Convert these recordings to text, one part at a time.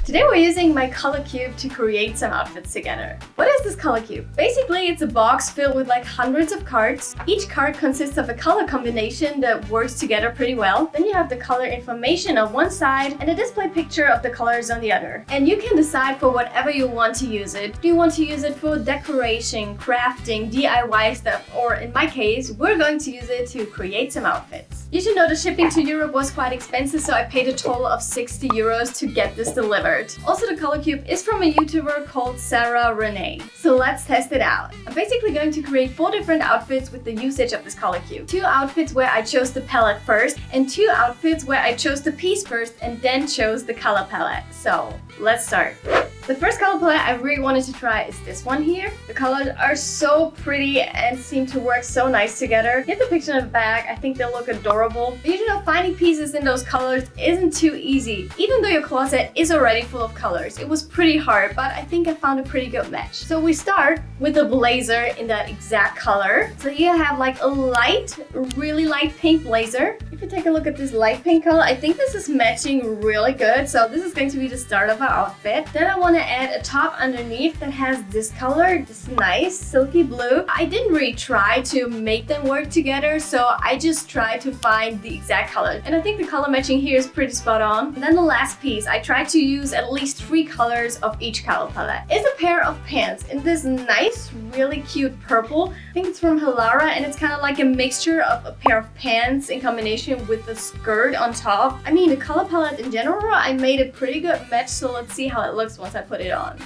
Today we're using my color cube to create some outfits together. What is this color cube? Basically, it's a box filled with like hundreds of cards. Each card consists of a color combination that works together pretty well. Then you have the color information on one side and a display picture of the colors on the other. And you can decide for whatever you want to use it. Do you want to use it for decoration, crafting, DIY stuff, or in my case, we're going to use it to create some outfits. You should know the shipping to Europe was quite expensive, so I paid a total of 60 euros to get this delivered. Also, the color cube is from a YouTuber called Sarah Renee. So let's test it out. I'm basically going to create 4 different outfits with the usage of this color cube. 2 outfits where I chose the palette first, and 2 outfits where I chose the piece first and then chose the color palette. So let's start. The first color palette I really wanted to try is this one here. The colors are so pretty and seem to work so nice together. Get the picture in the back. I think they look adorable. But you know, finding pieces in those colors isn't too easy. Even though your closet is already full of colors, it was pretty hard, but I think I found a pretty good match. So we start with a blazer in that exact color. So here I have like a light, really light pink blazer. If you take a look at this light pink color, I think this is matching really good. So this is going to be the start of our outfit. Then I want to add a top underneath that has this color, this nice silky blue. I didn't really try to make them work together, so I just tried to find the exact color. And I think the color matching here is pretty spot on. And then the last piece, I tried to use at least 3 colors of each color palette. It's a pair of pants in this nice, really cute purple. I think it's from Hilara, and it's kind of like a mixture of a pair of pants in combination with the skirt on top. I mean, the color palette in general, I made a pretty good match, so let's see how it looks once I put it on.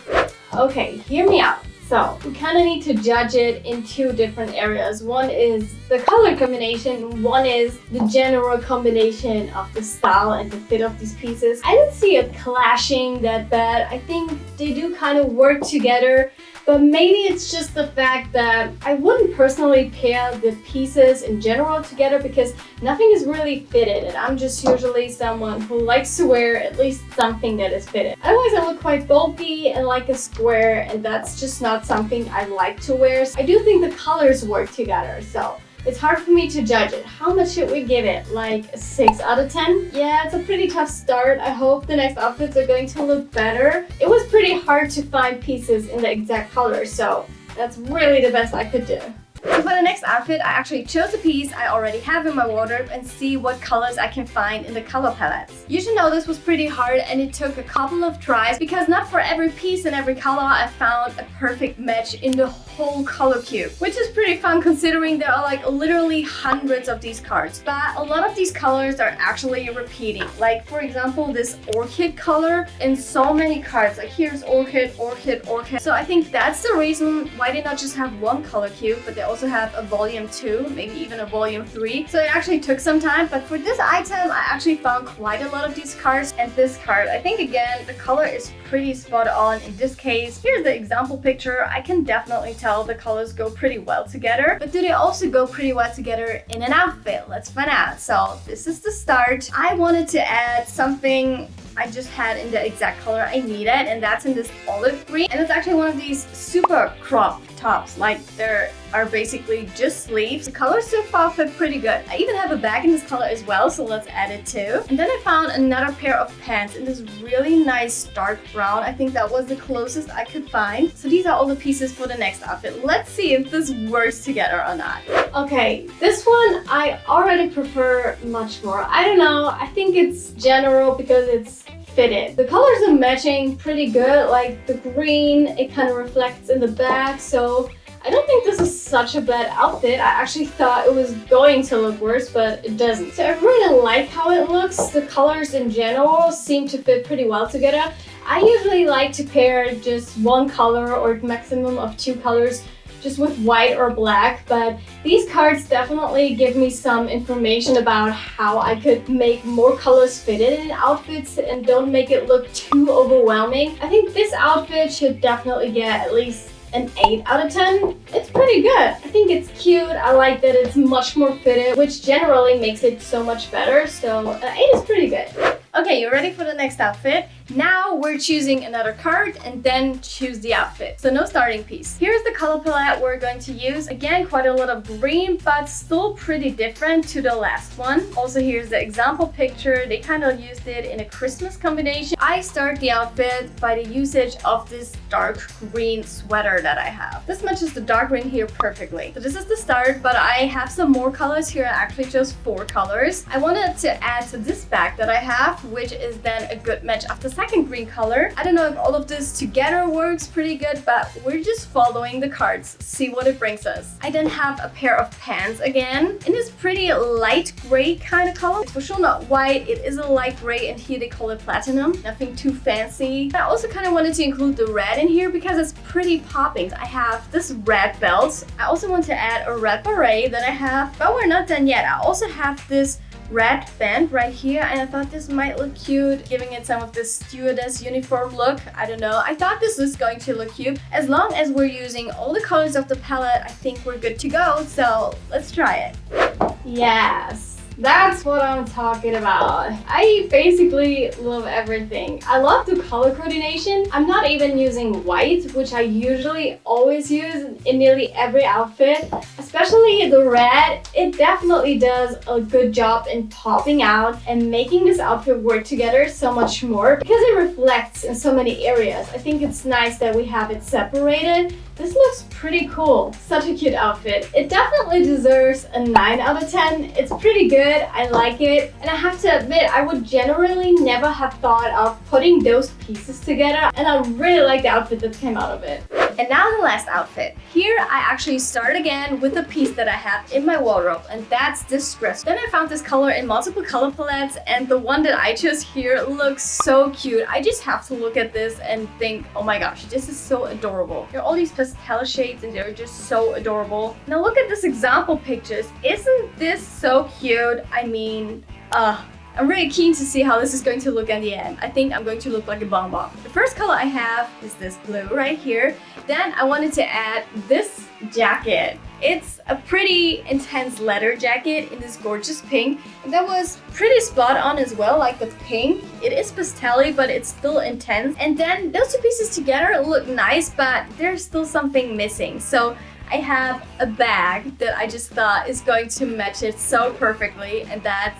Okay, hear me out. So we kind of need to judge it in 2 different areas. One is the color combination, one is the general combination of the style and the fit of these pieces. I didn't see it clashing that bad. I think they do kind of work together, but maybe it's just the fact that I wouldn't personally pair the pieces in general together because nothing is really fitted, and I'm just usually someone who likes to wear at least something that is fitted. Otherwise, I look quite bulky and like a square, and that's just not something I like to wear. So I do think the colors work together, so it's hard for me to judge it. How much should we give it? Like a 6 out of 10? Yeah, it's a pretty tough start. I hope the next outfits are going to look better. It was pretty hard to find pieces in the exact color, so that's really the best I could do. So for the next outfit, I actually chose a piece I already have in my wardrobe and see what colors I can find in the color palettes. You should know this was pretty hard and it took a couple of tries because not for every piece and every color I found a perfect match in the whole color cube, which is pretty fun considering there are like literally hundreds of these cards. But a lot of these colors are actually repeating. Like for example, this orchid color in so many cards. Like here's orchid, orchid, orchid. So I think that's the reason why they not just have one color cube, but they also have a volume 2, maybe even a volume 3. So it actually took some time, but for this item, I actually found quite a lot of these cards. And this card, I think again, the color is pretty spot on in this case. Here's the example picture. I can definitely tell the colors go pretty well together, but do they also go pretty well together in an outfit? Let's find out. So this is the start. I wanted to add something I just had in the exact color I needed, and that's in this olive green. And it's actually one of these super crop tops, like there are basically just sleeves. The colors so far fit pretty good. I even have a bag in this color as well, so let's add it too. And then I found another pair of pants in this really nice dark brown. I think that was the closest I could find. So these are all the pieces for the next outfit. Let's see if this works together or not. Okay, this one I already prefer much more. I don't know, I think it's general because it's fitted. The colors are matching pretty good, like the green, it kind of reflects in the back, so I don't think this is such a bad outfit. I actually thought it was going to look worse, but it doesn't. So I really like how it looks. The colors in general seem to fit pretty well together. I usually like to pair just one color or maximum of 2 colors just with white or black, but these cards definitely give me some information about how I could make more colors fitted in outfits and don't make it look too overwhelming. I think this outfit should definitely get at least an 8 out of 10. It's pretty good. I think it's cute. I like that it's much more fitted, which generally makes it so much better. So 8 is pretty good. Okay, you ready for the next outfit? Now we're choosing another card and then choose the outfit. So no starting piece. Here's the color palette we're going to use. Again, quite a lot of green, but still pretty different to the last one. Also, here's the example picture. They kind of used it in a Christmas combination. I start the outfit by the usage of this dark green sweater that I have. This matches the dark green here perfectly. So this is the start, but I have some more colors here. I actually chose 4 colors. I wanted to add to this bag that I have, which is then a good match of the second green color. I don't know if all of this together works pretty good, but we're just following the cards, see what it brings us. I then have a pair of pants again in this pretty light gray kind of color. It's for sure not white, it is a light gray, and here they call it platinum. Nothing too fancy. I also kind of wanted to include the red in here because it's pretty popping. I have this red belt. I also want to add a red beret that I have, but we're not done yet. I also have this red band right here, and I thought this might look cute, giving it some of this stewardess uniform look. I don't know. I thought this was going to look cute. As long as we're using all the colors of the palette, I think we're good to go. So let's try it. Yes. That's what I'm talking about. I basically love everything. I love the color coordination. I'm not even using white, which I usually always use in nearly every outfit. Especially the red. It definitely does a good job in popping out and making this outfit work together so much more because it reflects in so many areas. I think it's nice that we have it separated. This looks pretty cool. Such a cute outfit. It definitely deserves a 9 out of 10. It's pretty good. I like it. And I have to admit, I would generally never have thought of putting those pieces together. And I really like the outfit that came out of it. And now the last outfit. Here I actually start again with a piece that I have in my wardrobe, and that's this dress. Then I found this color in multiple color palettes, and the one that I chose here looks so cute. I just have to look at this and think, oh my gosh, this is so adorable. There are all these pastel shades and they're just so adorable. Now look at this example pictures. Isn't this so cute? I mean, I'm really keen to see how this is going to look in the end. I think I'm going to look like a bonbon. The first color I have is this blue right here. Then I wanted to add this jacket. It's a pretty intense leather jacket in this gorgeous pink. And that was pretty spot on as well, like the pink. It is pastel-y, but it's still intense. And then those two pieces together look nice, but there's still something missing. So I have a bag that I just thought is going to match it so perfectly, and that's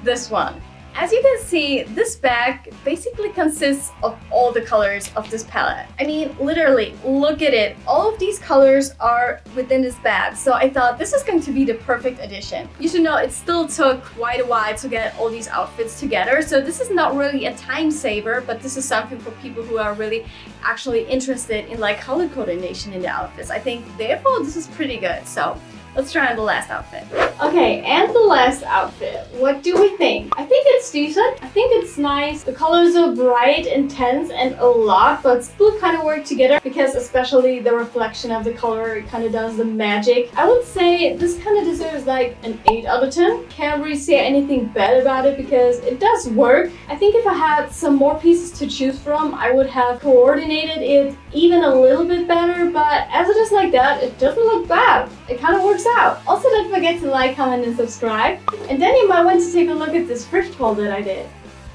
this one. As you can see, this bag basically consists of all the colors of this palette. I mean, literally, look at it. All of these colors are within this bag. So I thought this is going to be the perfect addition. You should know it still took quite a while to get all these outfits together. So this is not really a time saver, but this is something for people who are really actually interested in like color coordination in the outfits. I think therefore this is pretty good. So let's try on the last outfit. Okay, and the last outfit. What do we think? I think it's decent. I think it's nice. The colors are bright, intense, and a lot, but still kind of work together because especially the reflection of the color kind of does the magic. I would say this kind of deserves like an 8 out of 10. Can't really say anything bad about it because it does work. I think if I had some more pieces to choose from, I would have coordinated it even a little bit better, but as it is like that, it doesn't look bad. It kind of works out. Also, don't forget to like, comment, and subscribe. And then you might want to take a look at this thrift haul that I did.